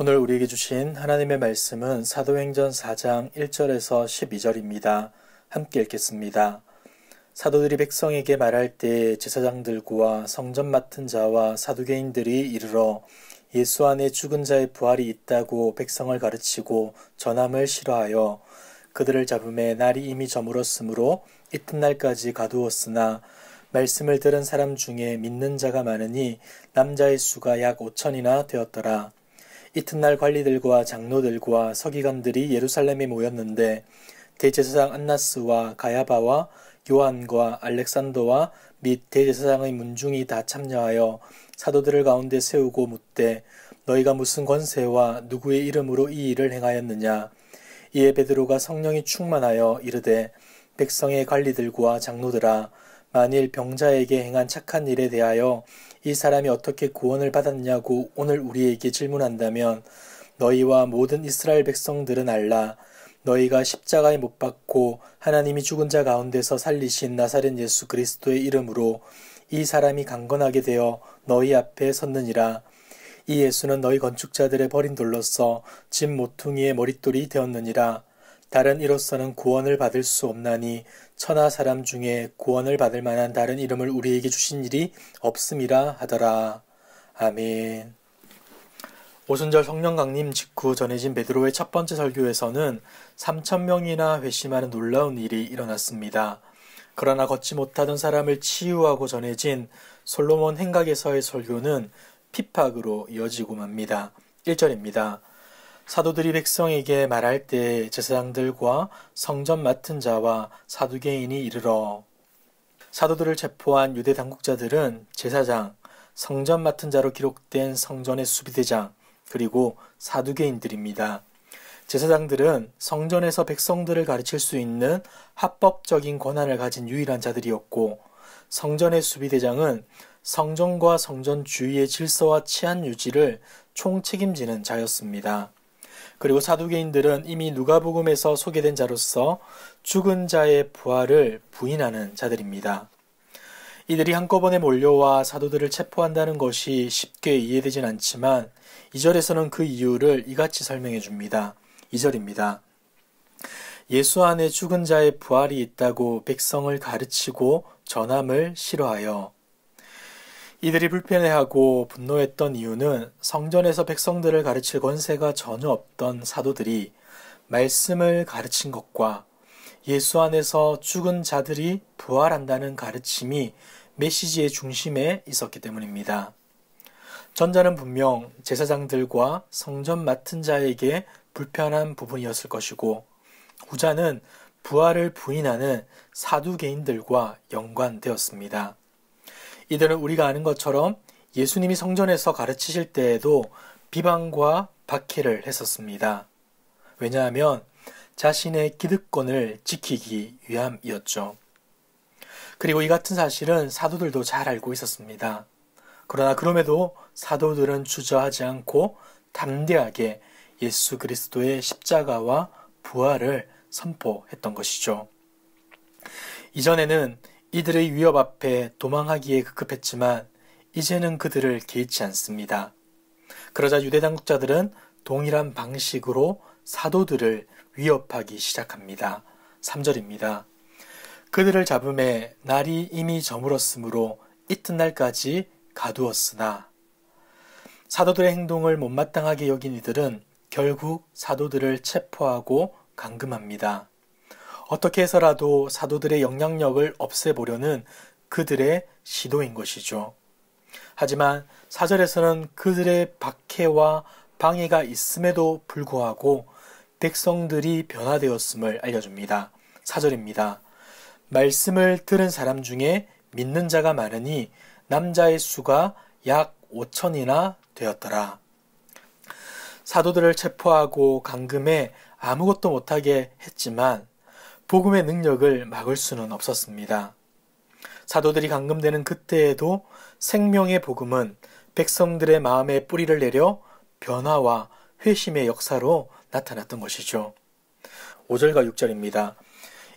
오늘 우리에게 주신 하나님의 말씀은 사도행전 4장 1절에서 12절입니다. 함께 읽겠습니다. 사도들이 백성에게 말할 때 제사장들과 성전 맡은 자와 사두개인들이 이르러 예수 안에 죽은 자의 부활이 있다고 백성을 가르치고 전함을 싫어하여 그들을 잡음에 날이 이미 저물었으므로 이튿날까지 가두었으나 말씀을 들은 사람 중에 믿는 자가 많으니 남자의 수가 약 5천이나 되었더라. 이튿날 관리들과 장로들과 서기관들이 예루살렘에 모였는데 대제사장 안나스와 가야바와 요한과 알렉산더와 및 대제사장의 문중이 다 참여하여 사도들을 가운데 세우고 묻되 너희가 무슨 권세와 누구의 이름으로 이 일을 행하였느냐. 이에 베드로가 성령이 충만하여 이르되 백성의 관리들과 장로들아 만일 병자에게 행한 착한 일에 대하여 이 사람이 어떻게 구원을 받았냐고 오늘 우리에게 질문한다면 너희와 모든 이스라엘 백성들은 알라. 너희가 십자가에 못 박고 하나님이 죽은 자 가운데서 살리신 나사렛 예수 그리스도의 이름으로 이 사람이 강건하게 되어 너희 앞에 섰느니라. 이 예수는 너희 건축자들의 버린 돌로서 집 모퉁이의 머릿돌이 되었느니라. 다른 이로서는 구원을 받을 수 없나니 천하 사람 중에 구원을 받을 만한 다른 이름을 우리에게 주신 일이 없음이라 하더라. 아멘. 오순절 성령 강림 직후 전해진 베드로의 첫 번째 설교에서는 3,000명이나 회심하는 놀라운 일이 일어났습니다. 그러나 걷지 못하던 사람을 치유하고 전해진 솔로몬 행각에서의 설교는 핍박으로 이어지고 맙니다. 1절입니다. 사도들이 백성에게 말할 때 제사장들과 성전 맡은 자와 사두개인이 이르러. 사도들을 체포한 유대 당국자들은 제사장, 성전 맡은 자로 기록된 성전의 수비대장, 그리고 사두개인들입니다. 제사장들은 성전에서 백성들을 가르칠 수 있는 합법적인 권한을 가진 유일한 자들이었고, 성전의 수비대장은 성전과 성전 주위의 질서와 치안 유지를 총책임지는 자였습니다. 그리고 사두개인들은 이미 누가복음에서 소개된 자로서 죽은 자의 부활을 부인하는 자들입니다. 이들이 한꺼번에 몰려와 사도들을 체포한다는 것이 쉽게 이해되진 않지만 2절에서는 그 이유를 이같이 설명해 줍니다. 2절입니다. 예수 안에 죽은 자의 부활이 있다고 백성을 가르치고 전함을 싫어하여. 이들이 불편해하고 분노했던 이유는 성전에서 백성들을 가르칠 권세가 전혀 없던 사도들이 말씀을 가르친 것과 예수 안에서 죽은 자들이 부활한다는 가르침이 메시지의 중심에 있었기 때문입니다. 전자는 분명 제사장들과 성전 맡은 자에게 불편한 부분이었을 것이고 후자는 부활을 부인하는 사두개인들과 연관되었습니다. 이들은 우리가 아는 것처럼 예수님이 성전에서 가르치실 때에도 비방과 박해를 했었습니다. 왜냐하면 자신의 기득권을 지키기 위함이었죠. 그리고 이 같은 사실은 사도들도 잘 알고 있었습니다. 그러나 그럼에도 사도들은 주저하지 않고 담대하게 예수 그리스도의 십자가와 부활을 선포했던 것이죠. 이전에는 이들의 위협 앞에 도망하기에 급급했지만 이제는 그들을 개의치 않습니다. 그러자 유대 당국자들은 동일한 방식으로 사도들을 위협하기 시작합니다. 3절입니다. 그들을 잡음에 날이 이미 저물었으므로 이튿날까지 가두었으나. 사도들의 행동을 못마땅하게 여긴 이들은 결국 사도들을 체포하고 감금합니다. 어떻게 해서라도 사도들의 영향력을 없애보려는 그들의 시도인 것이죠. 하지만 4절에서는 그들의 박해와 방해가 있음에도 불구하고 백성들이 변화되었음을 알려줍니다. 4절입니다. 말씀을 들은 사람 중에 믿는 자가 많으니 남자의 수가 약 5천이나 되었더라. 사도들을 체포하고 감금해 아무것도 못하게 했지만 복음의 능력을 막을 수는 없었습니다. 사도들이 감금되는 그때에도 생명의 복음은 백성들의 마음에 뿌리를 내려 변화와 회심의 역사로 나타났던 것이죠. 5절과 6절입니다.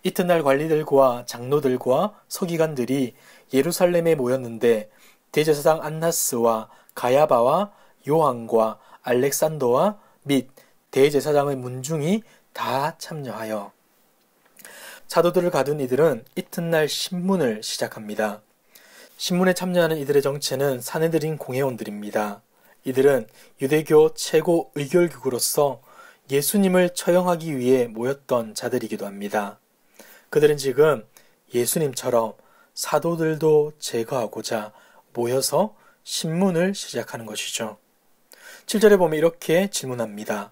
이튿날 관리들과 장로들과 서기관들이 예루살렘에 모였는데 대제사장 안나스와 가야바와 요한과 알렉산더와 및 대제사장의 문중이 다 참여하여 사도들을 가둔 이들은 이튿날 신문을 시작합니다. 신문에 참여하는 이들의 정체는 사내들인 공회원들입니다. 이들은 유대교 최고 의결국으로서 예수님을 처형하기 위해 모였던 자들이기도 합니다. 그들은 지금 예수님처럼 사도들도 제거하고자 모여서 신문을 시작하는 것이죠. 7절에 보면 이렇게 질문합니다.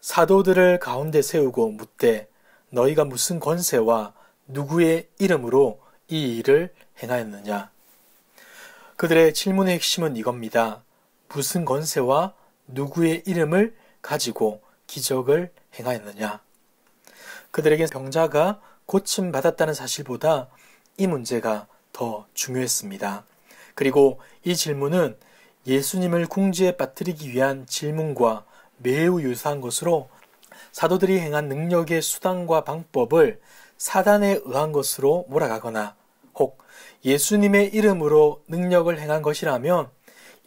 사도들을 가운데 세우고 묻되 너희가 무슨 권세와 누구의 이름으로 이 일을 행하였느냐? 그들의 질문의 핵심은 이겁니다. 무슨 권세와 누구의 이름을 가지고 기적을 행하였느냐? 그들에게 병자가 고침받았다는 사실보다 이 문제가 더 중요했습니다. 그리고 이 질문은 예수님을 궁지에 빠뜨리기 위한 질문과 매우 유사한 것으로 사도들이 행한 능력의 수단과 방법을 사단에 의한 것으로 몰아가거나 혹 예수님의 이름으로 능력을 행한 것이라면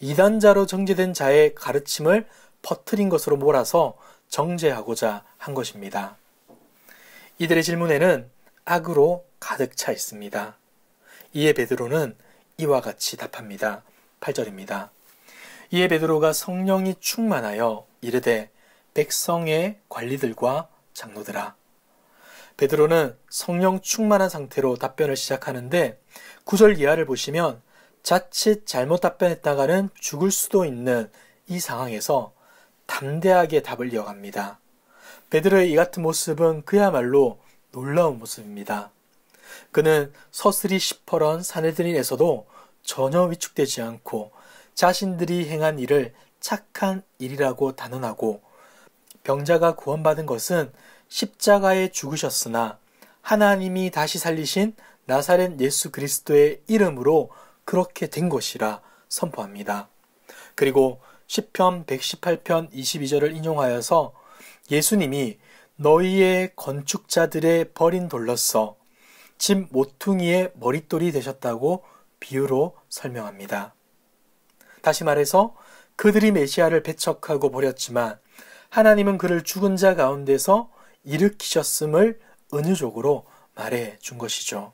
이단자로 정죄된 자의 가르침을 퍼뜨린 것으로 몰아서 정죄하고자 한 것입니다. 이들의 질문에는 악으로 가득 차 있습니다. 이에 베드로는 이와 같이 답합니다. 8절입니다. 이에 베드로가 성령이 충만하여 이르되 백성의 관리들과 장로들아. 베드로는 성령 충만한 상태로 답변을 시작하는데 9절 이하를 보시면 자칫 잘못 답변했다가는 죽을 수도 있는 이 상황에서 담대하게 답을 이어갑니다. 베드로의 이 같은 모습은 그야말로 놀라운 모습입니다. 그는 서슬이 시퍼런 사내들인에서도 전혀 위축되지 않고 자신들이 행한 일을 착한 일이라고 단언하고 병자가 구원받은 것은 십자가에 죽으셨으나 하나님이 다시 살리신 나사렛 예수 그리스도의 이름으로 그렇게 된 것이라 선포합니다. 그리고 시편 118편 22절을 인용하여서 예수님이 너희의 건축자들의 버린 돌로서 집 모퉁이의 머릿돌이 되셨다고 비유로 설명합니다. 다시 말해서 그들이 메시아를 배척하고 버렸지만 하나님은 그를 죽은 자 가운데서 일으키셨음을 은유적으로 말해 준 것이죠.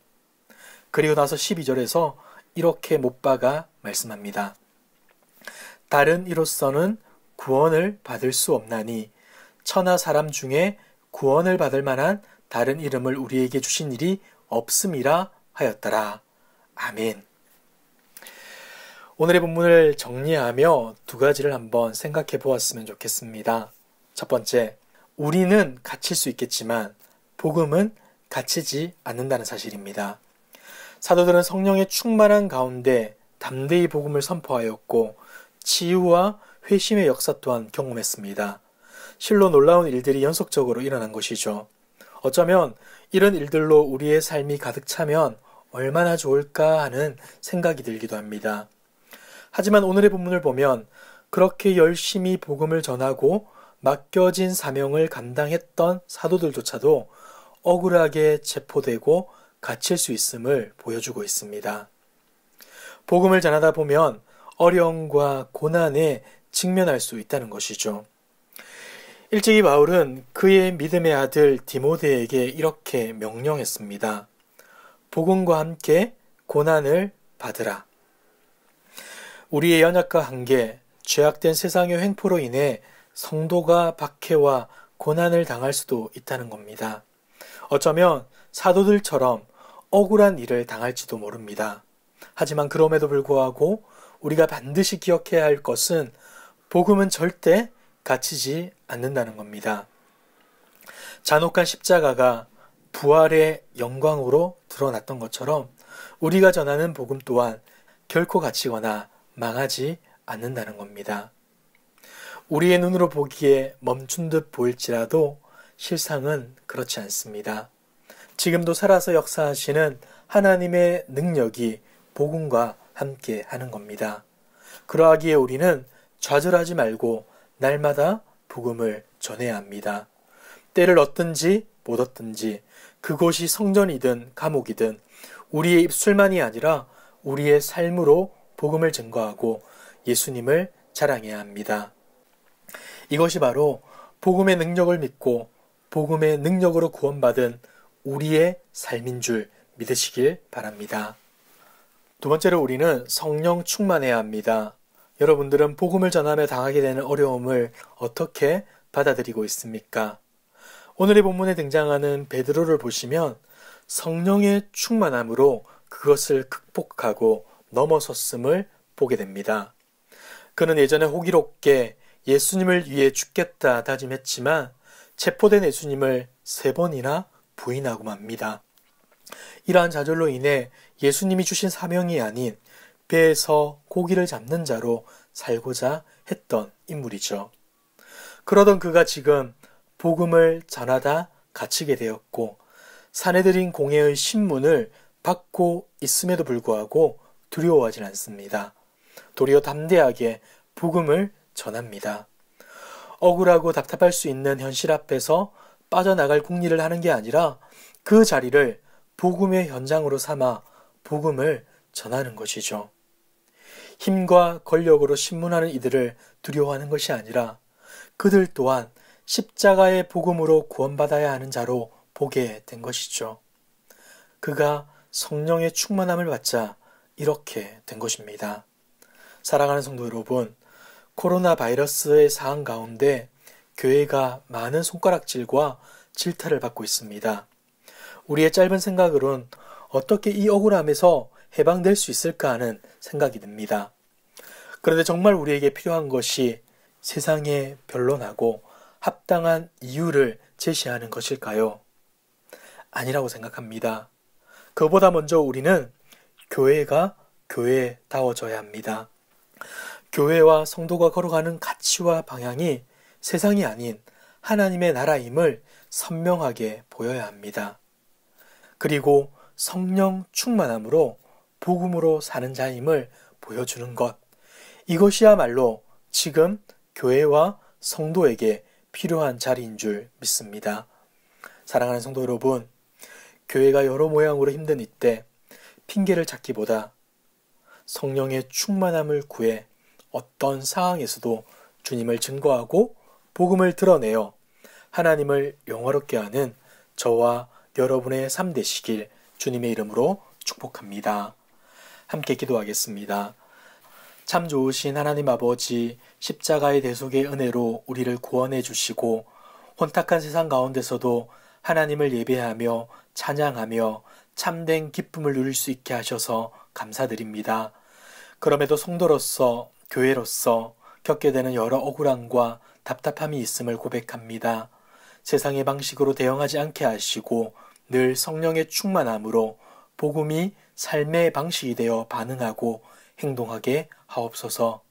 그리고 나서 12절에서 이렇게 못 박아 말씀합니다. 다른 이로서는 구원을 받을 수 없나니 천하 사람 중에 구원을 받을 만한 다른 이름을 우리에게 주신 일이 없음이라 하였더라. 아멘. 오늘의 본문을 정리하며 두 가지를 한번 생각해 보았으면 좋겠습니다. 첫 번째, 우리는 갇힐 수 있겠지만 복음은 갇히지 않는다는 사실입니다. 사도들은 성령의 충만한 가운데 담대히 복음을 선포하였고 치유와 회심의 역사 또한 경험했습니다. 실로 놀라운 일들이 연속적으로 일어난 것이죠. 어쩌면 이런 일들로 우리의 삶이 가득 차면 얼마나 좋을까 하는 생각이 들기도 합니다. 하지만 오늘의 본문을 보면 그렇게 열심히 복음을 전하고 맡겨진 사명을 감당했던 사도들조차도 억울하게 체포되고 갇힐 수 있음을 보여주고 있습니다. 복음을 전하다 보면 어려움과 고난에 직면할 수 있다는 것이죠. 일찍이 바울은 그의 믿음의 아들 디모데에게 이렇게 명령했습니다. 복음과 함께 고난을 받으라. 우리의 연약과 한계, 죄악된 세상의 횡포로 인해 성도가 박해와 고난을 당할 수도 있다는 겁니다. 어쩌면 사도들처럼 억울한 일을 당할지도 모릅니다. 하지만 그럼에도 불구하고 우리가 반드시 기억해야 할 것은 복음은 절대 갇히지 않는다는 겁니다. 잔혹한 십자가가 부활의 영광으로 드러났던 것처럼 우리가 전하는 복음 또한 결코 갇히거나 망하지 않는다는 겁니다. 우리의 눈으로 보기에 멈춘 듯 보일지라도 실상은 그렇지 않습니다. 지금도 살아서 역사하시는 하나님의 능력이 복음과 함께 하는 겁니다. 그러하기에 우리는 좌절하지 말고 날마다 복음을 전해야 합니다. 때를 얻든지 못 얻든지 그곳이 성전이든 감옥이든 우리의 입술만이 아니라 우리의 삶으로 복음을 증거하고 예수님을 자랑해야 합니다. 이것이 바로 복음의 능력을 믿고 복음의 능력으로 구원받은 우리의 삶인 줄 믿으시길 바랍니다. 두 번째로 우리는 성령 충만해야 합니다. 여러분들은 복음을 전하며 당하게 되는 어려움을 어떻게 받아들이고 있습니까? 오늘의 본문에 등장하는 베드로를 보시면 성령의 충만함으로 그것을 극복하고 넘어섰음을 보게 됩니다. 그는 예전에 호기롭게 예수님을 위해 죽겠다 다짐했지만 체포된 예수님을 3번이나 부인하고 맙니다. 이러한 좌절로 인해 예수님이 주신 사명이 아닌 배에서 고기를 잡는 자로 살고자 했던 인물이죠. 그러던 그가 지금 복음을 전하다 갇히게 되었고 사내들인 공회의 신문을 받고 있음에도 불구하고 두려워하진 않습니다. 도리어 담대하게 복음을 전합니다. 억울하고 답답할 수 있는 현실 앞에서 빠져나갈 궁리를 하는 게 아니라 그 자리를 복음의 현장으로 삼아 복음을 전하는 것이죠. 힘과 권력으로 신문하는 이들을 두려워하는 것이 아니라 그들 또한 십자가의 복음으로 구원받아야 하는 자로 보게 된 것이죠. 그가 성령의 충만함을 받자 이렇게 된 것입니다. 사랑하는 성도 여러분, 코로나 바이러스의 상황 가운데 교회가 많은 손가락질과 질타를 받고 있습니다. 우리의 짧은 생각으론 어떻게 이 억울함에서 해방될 수 있을까 하는 생각이 듭니다. 그런데 정말 우리에게 필요한 것이 세상에 변론하고 합당한 이유를 제시하는 것일까요? 아니라고 생각합니다. 그보다 먼저 우리는 교회가 교회다워져야 합니다. 교회와 성도가 걸어가는 가치와 방향이 세상이 아닌 하나님의 나라임을 선명하게 보여야 합니다. 그리고 성령 충만함으로 복음으로 사는 자임을 보여주는 것, 이것이야말로 지금 교회와 성도에게 필요한 자리인 줄 믿습니다. 사랑하는 성도 여러분, 교회가 여러 모양으로 힘든 이때 핑계를 찾기보다 성령의 충만함을 구해 어떤 상황에서도 주님을 증거하고 복음을 드러내어 하나님을 영화롭게 하는 저와 여러분의 삶 되시길 주님의 이름으로 축복합니다. 함께 기도하겠습니다. 참 좋으신 하나님 아버지, 십자가의 대속의 은혜로 우리를 구원해 주시고 혼탁한 세상 가운데서도 하나님을 예배하며 찬양하며 참된 기쁨을 누릴 수 있게 하셔서 감사드립니다. 그럼에도 성도로서 교회로서 겪게 되는 여러 억울함과 답답함이 있음을 고백합니다. 세상의 방식으로 대응하지 않게 하시고 늘 성령의 충만함으로 복음이 삶의 방식이 되어 반응하고 행동하게 하옵소서.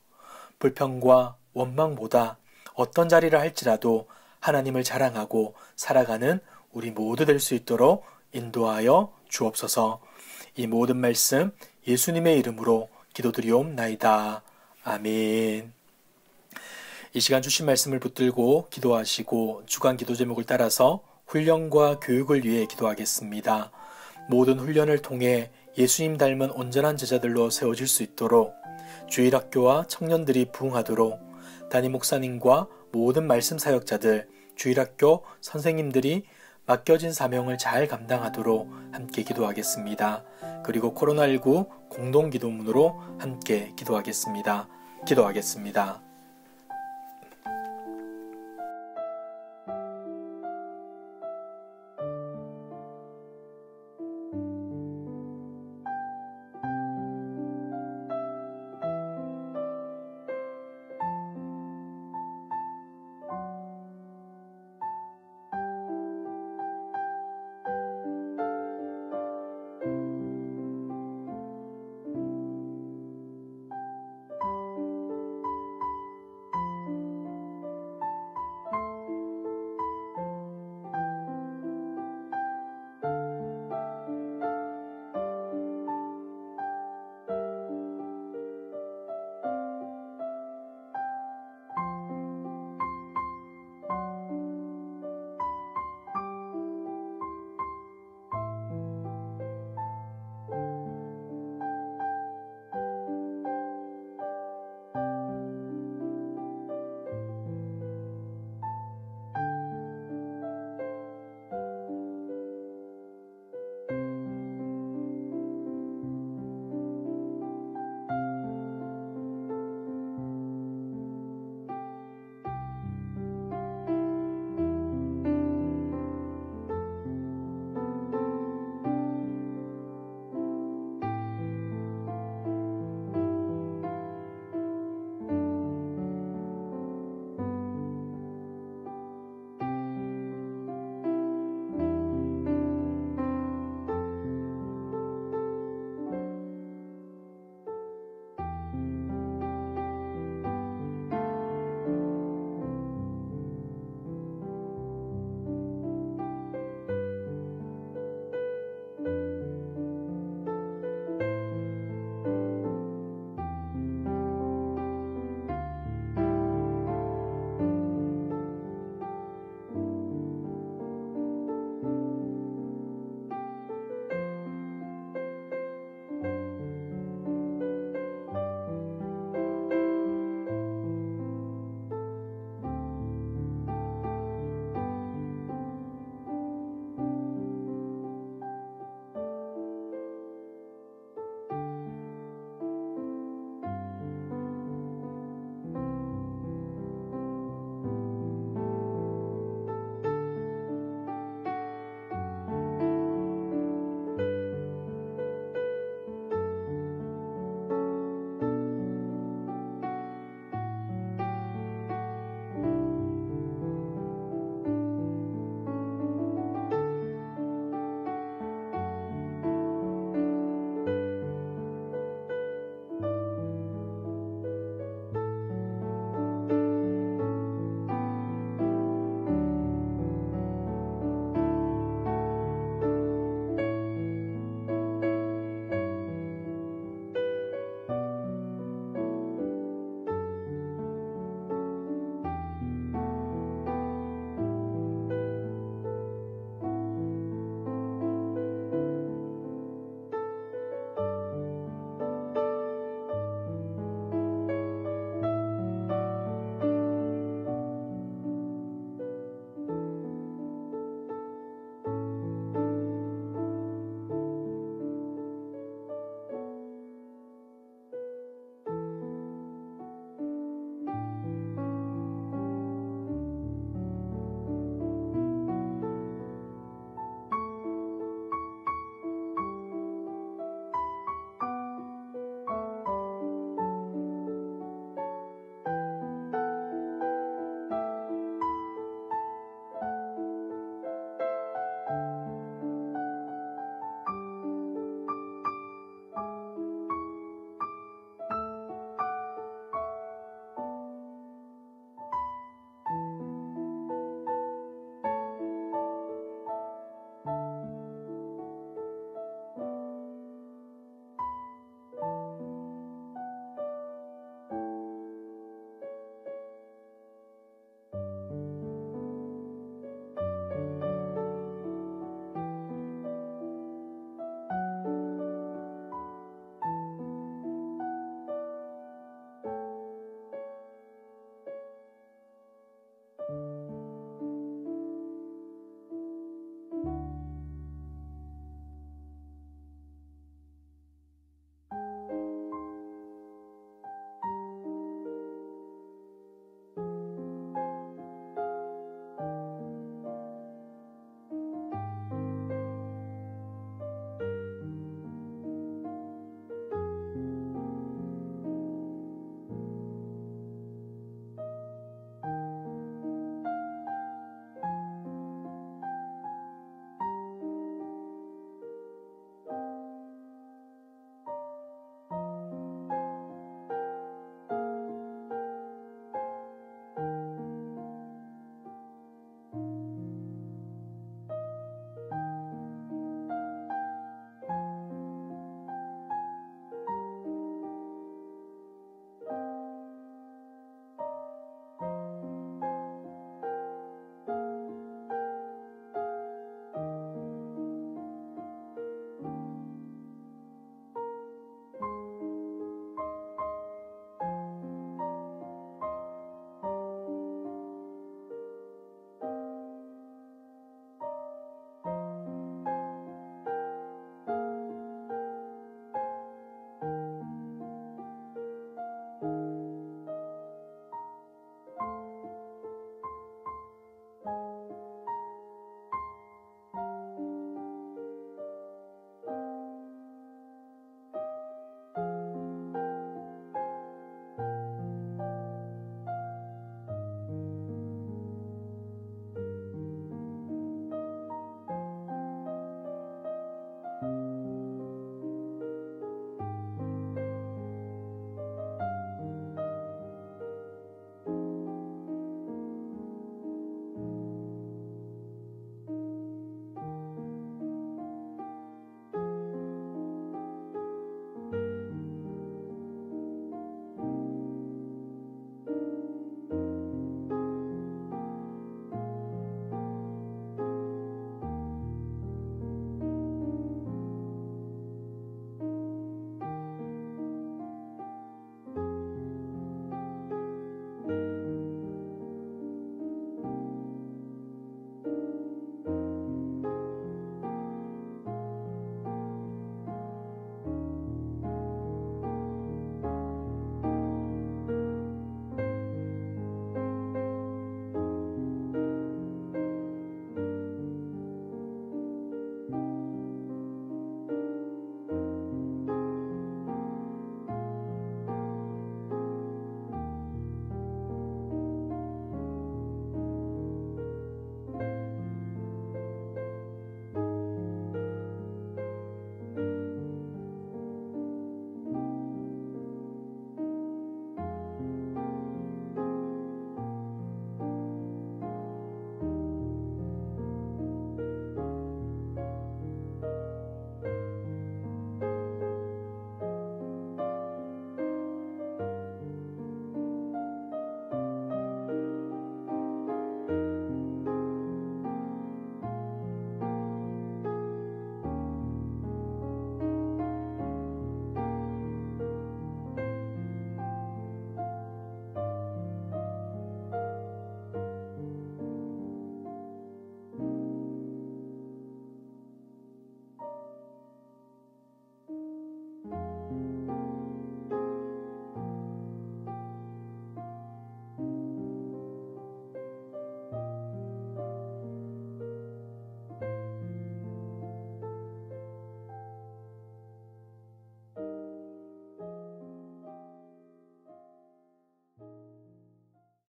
불평과 원망보다 어떤 자리를 할지라도 하나님을 자랑하고 살아가는 우리 모두 될 수 있도록 인도하여 주옵소서. 이 모든 말씀 예수님의 이름으로 기도드리옵나이다. 아멘. 이 시간 주신 말씀을 붙들고 기도하시고 주간 기도 제목을 따라서 훈련과 교육을 위해 기도하겠습니다. 모든 훈련을 통해 예수님 닮은 온전한 제자들로 세워질 수 있도록 주일학교와 청년들이 부흥하도록 담임 목사님과 모든 말씀 사역자들, 주일학교 선생님들이 맡겨진 사명을 잘 감당하도록 함께 기도하겠습니다. 그리고 코로나19 공동기도문으로 함께 기도하겠습니다. 기도하겠습니다.